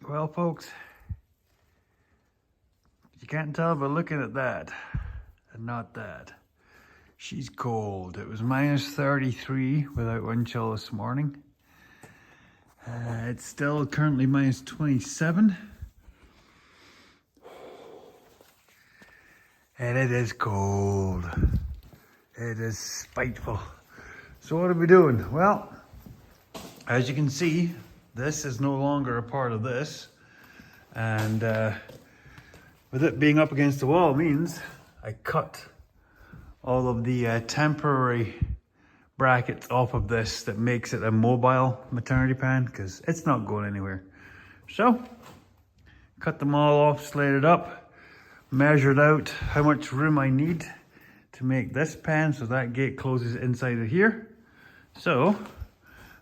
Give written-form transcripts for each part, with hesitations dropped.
Well, folks, you can't tell by looking at that and not that. She's cold. It was minus 33 without wind chill this morning. It's still currently minus 27. And it is cold. It is spiteful. So what are we doing? Well, as you can see, this is no longer a part of this. And with it being up against the wall means I cut all of the temporary brackets off of this that makes it a mobile maternity pan, because it's not going anywhere. So, cut them all off, slated up, measured out how much room I need to make this pan, so that gate closes inside of here. So,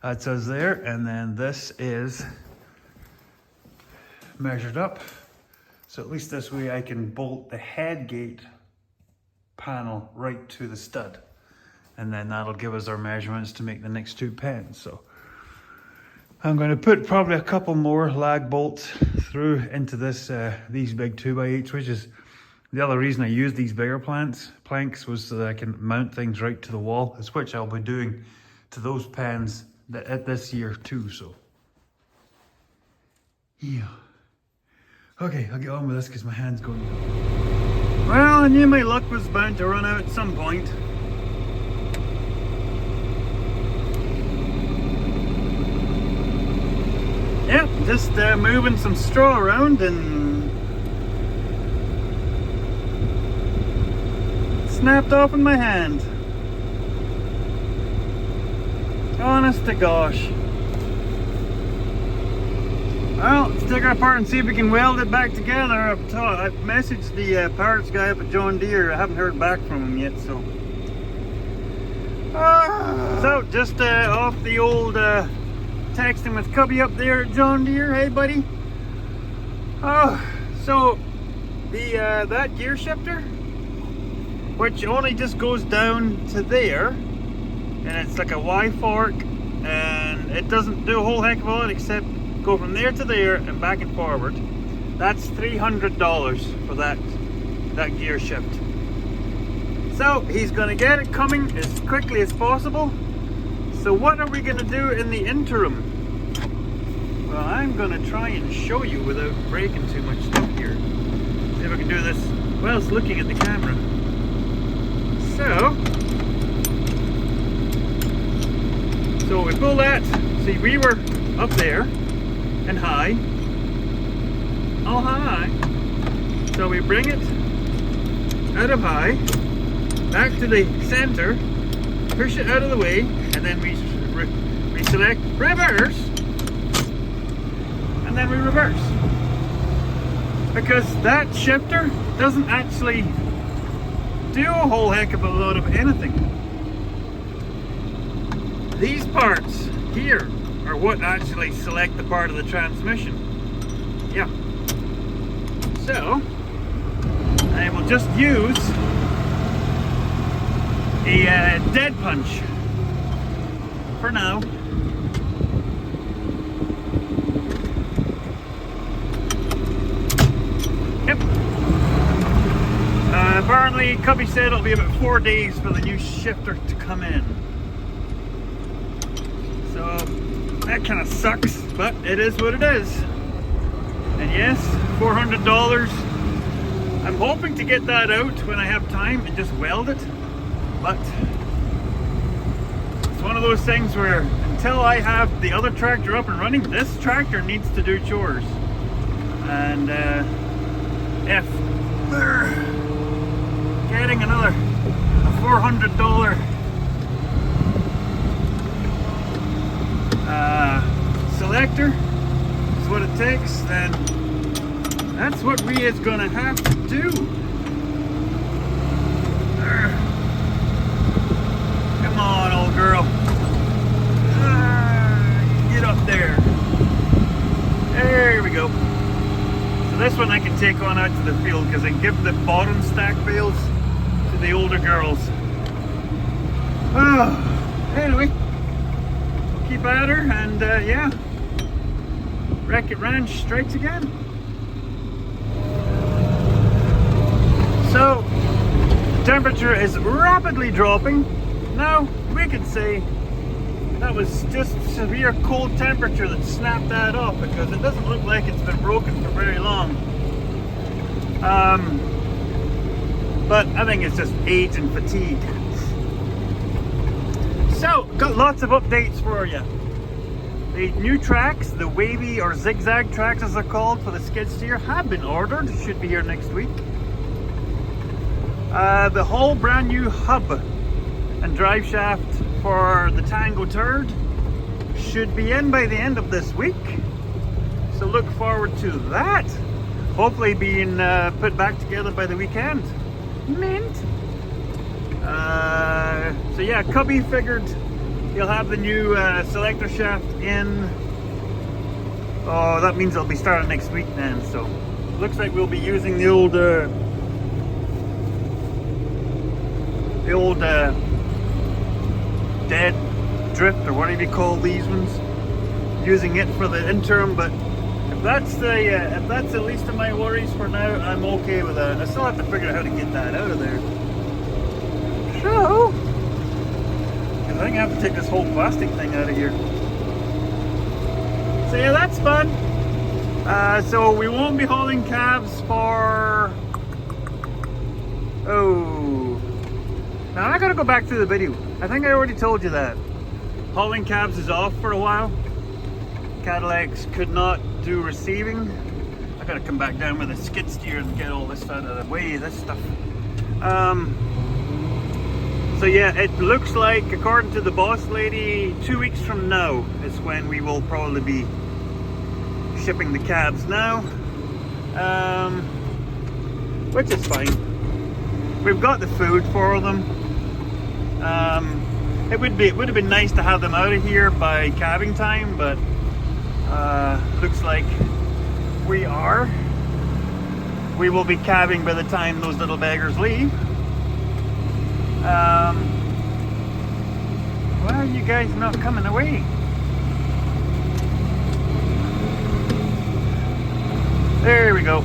that says there, and then this is measured up. So at least this way I can bolt the head gate panel right to the stud. And then that'll give us our measurements to make the next two pans. So I'm going to put probably a couple more lag bolts through into this these big 2x8s, which is the other reason I use these bigger planks was so that I can mount things right to the wall, is which I'll be doing to those pans at this year too. So yeah. Okay, I'll get on with this because my hand's going. Well, I knew my luck was bound to run out at some point. Yep, just moving some straw around and snapped off in my hand. Honest to gosh. Well, let's take it apart and see if we can weld it back together. I've messaged the parts guy up at John Deere. I haven't heard back from him yet, so. So, just off the old texting with Cubby up there at John Deere. Hey, buddy. So the that gear shifter, which only just goes down to there, and it's like a Y fork, and it doesn't do a whole heck of a lot except go from there to there and back and forward. That's $300 for that gear shift. So he's gonna get it coming as quickly as possible. So what are we gonna do in the interim? Well, I'm gonna try and show you without breaking too much stuff here. See if I can do this whilst looking at the camera. So we pull that. See, we were up there and high, all high. So we bring it out of high, back to the center, push it out of the way, and then we select reverse, and then we reverse. Because that shifter doesn't actually do a whole heck of a lot of anything. These parts here are what actually select the part of the transmission. Yeah. So, I will just use a dead punch for now. Yep. Apparently, Cubby said it'll be about 4 days for the new shifter to come in. So, that kind of sucks, but it is what it is. And yes, $400. I'm hoping to get that out when I have time and just weld it. But it's one of those things where until I have the other tractor up and running, this tractor needs to do chores. And if they're getting another $400 selector is what it takes, then that's what we is gonna have to do. Come on, old girl. Get up there. There we go. So this one I can take on out to the field because I can give the bottom stack bales to the older girls. Anyway, keep at her, and yeah, Wreck-It Ranch strikes again. So, temperature is rapidly dropping. Now, we could say that was just severe cold temperature that snapped that off, because it doesn't look like it's been broken for very long. But I think it's just age and fatigue. So, got lots of updates for you. The new tracks, the wavy or zigzag tracks as they're called for the skid steer, have been ordered. Should be here next week. The whole brand new hub and drive shaft for the Tango Turd should be in by the end of this week. So look forward to that. Hopefully being put back together by the weekend. Mint. So yeah, Cubby figured he'll have the new selector shaft in. Oh, that means it'll be starting next week then. So looks like we'll be using the old dead drift, or whatever you call these ones, using it for the interim. But if that's the least of my worries for now, I'm okay with that. I still have to figure out how to get that out of there. So, because I think I have to take this whole plastic thing out of here. So yeah, that's fun. So we won't be hauling calves for... Oh, now I gotta go back to the video. I think I already told you that. Hauling calves is off for a while. Cadillacs could not do receiving. I gotta come back down with a skid steer and get all this out of the way, this stuff. So yeah, it looks like, according to the boss lady, 2 weeks from now is when we will probably be shipping the cabs now. Which is fine. We've got the food for them. It would have been nice to have them out of here by calving time, but looks like we will be calving by the time those little beggars leave. Why are you guys not coming away? There we go.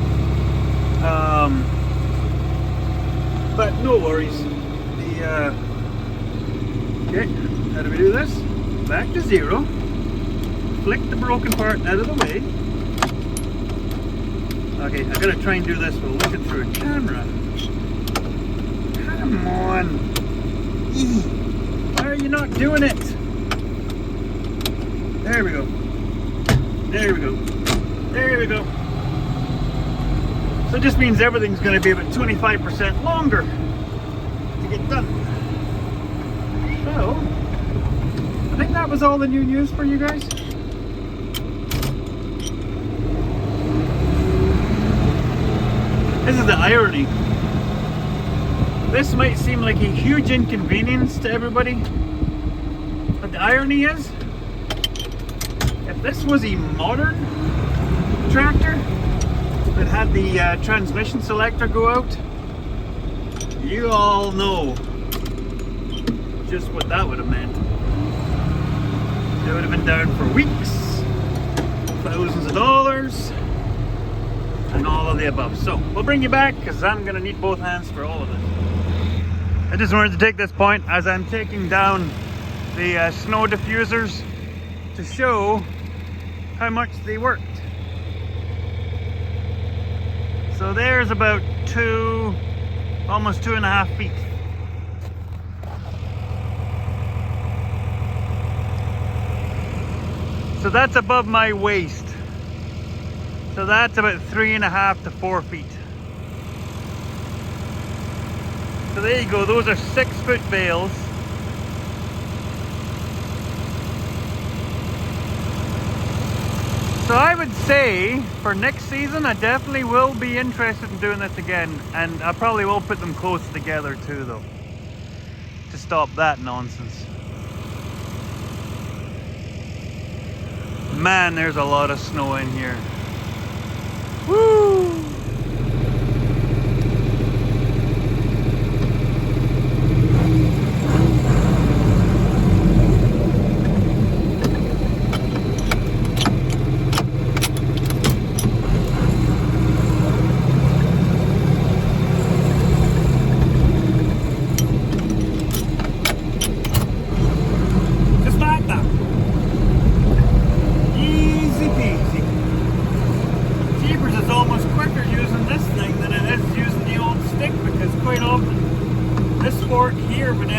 But no worries. Okay, how do we do this? Back to zero. Flick the broken part out of the way. Okay, I gotta try and do this while looking through a camera. Come on. Eee. Why are you not doing it? There we go. There we go. There we go. So it just means everything's going to be about 25% longer to get done. So, I think that was all the new news for you guys. This is the irony. This might seem like a huge inconvenience to everybody, but the irony is, if this was a modern tractor that had the transmission selector go out, you all know just what that would have meant. It would have been down for weeks, thousands of dollars, and all of the above. So we'll bring you back, because I'm going to need both hands for all of this. I just wanted to take this point as I'm taking down the snow diffusers to show how much they worked. So there's about almost 2.5 feet. So that's above my waist. So that's about 3.5 to 4 feet. So there you go, those are 6-foot bales. So I would say for next season, I definitely will be interested in doing this again, and I probably will put them close together too though, to stop that nonsense. Man, there's a lot of snow in here. Woo!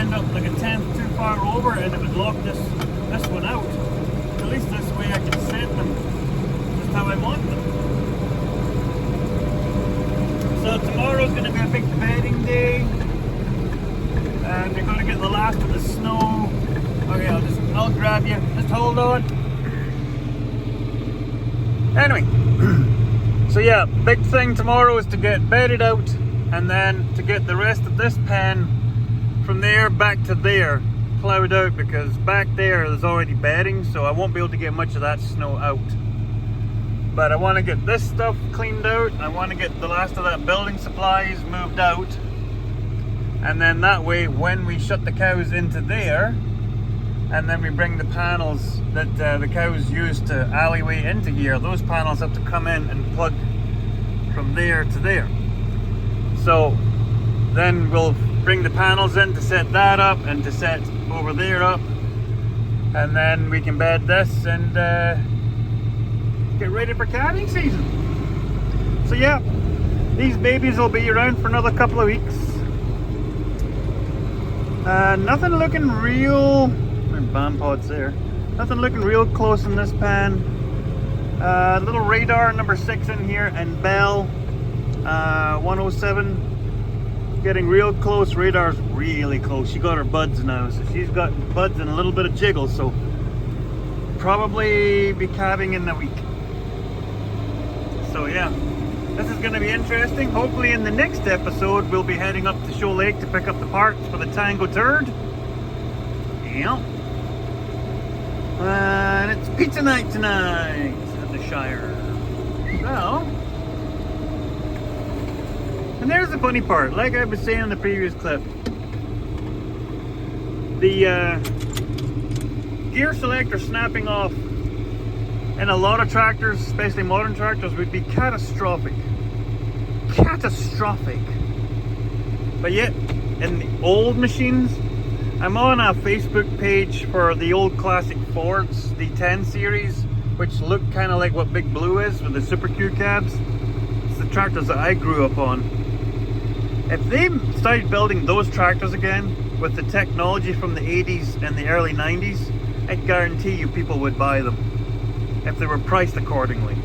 turned up like a tenth too far over and it would lock this one out. At least this way I can set them just how I want them. So tomorrow's going to be a big bedding day. And we're going to get the last of the snow. Okay, I'll grab you. Just hold on. Anyway, so yeah, big thing tomorrow is to get bedded out and then to get the rest of this pen from there back to there plowed out, because back there's already bedding, so I won't be able to get much of that snow out. But I want to get this stuff cleaned out. I want to get the last of that building supplies moved out, and then that way when we shut the cows into there and then we bring the panels that the cows use to alleyway into here, those panels have to come in and plug from there to there. So then we'll bring the panels in to set that up and to set over there up, and then we can bed this and get ready for calving season. So yeah, these babies will be around for another couple of weeks. Nothing looking real, BAM pods there, nothing looking real close in this pan. Little radar number 6 in here, and Bell 107 getting real close. Radar's really close. She got her buds now, so she's got buds and a little bit of jiggle, so probably be calving in a week. So yeah, this is going to be interesting. Hopefully in the next episode we'll be heading up to Shoal Lake to pick up the parts for the Tango Turd. Yeah. And it's pizza night tonight at the Shire. So, and there's the funny part, like I was saying in the previous clip. The gear selector snapping off in a lot of tractors, especially modern tractors, would be catastrophic. Catastrophic. But yet, in the old machines, I'm on a Facebook page for the old classic Fords, the 10 series, which look kind of like what Big Blue is with the Super Q cabs. It's the tractors that I grew up on. If they started building those tractors again with the technology from the 80s and the early 90s, I guarantee you people would buy them if they were priced accordingly.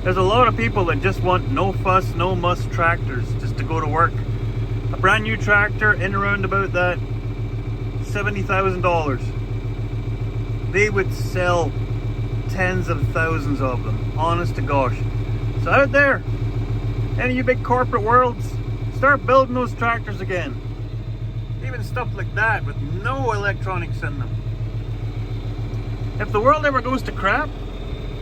There's a lot of people that just want no fuss, no muss tractors just to go to work. A brand new tractor in around about that $70,000. They would sell tens of thousands of them, honest to gosh. So out there, any of you big corporate worlds, start building those tractors again. Even stuff like that with no electronics in them. If the world ever goes to crap,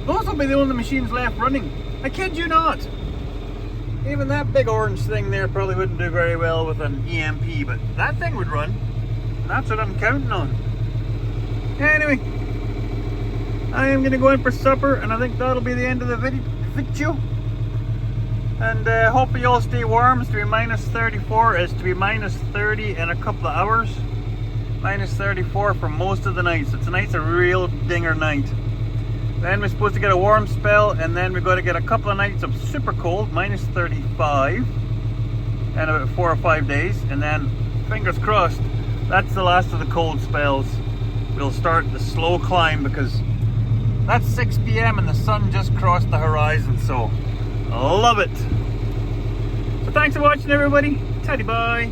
those will be the only machines left running. I kid you not. Even that big orange thing there probably wouldn't do very well with an EMP, but that thing would run. And that's what I'm counting on. Anyway, I am going to go in for supper, and I think that'll be the end of the video. And hopefully you all stay warm. It's to be minus 34. It's to be minus 30 in a couple of hours. Minus 34 for most of the night. So tonight's a real dinger night. Then we're supposed to get a warm spell, and then we're going to get a couple of nights of super cold, minus 35, and about 4 or 5 days. And then, fingers crossed, that's the last of the cold spells. We'll start the slow climb, because that's 6 p.m. and the sun just crossed the horizon, so love it. So thanks for watching, everybody. Taddy bye.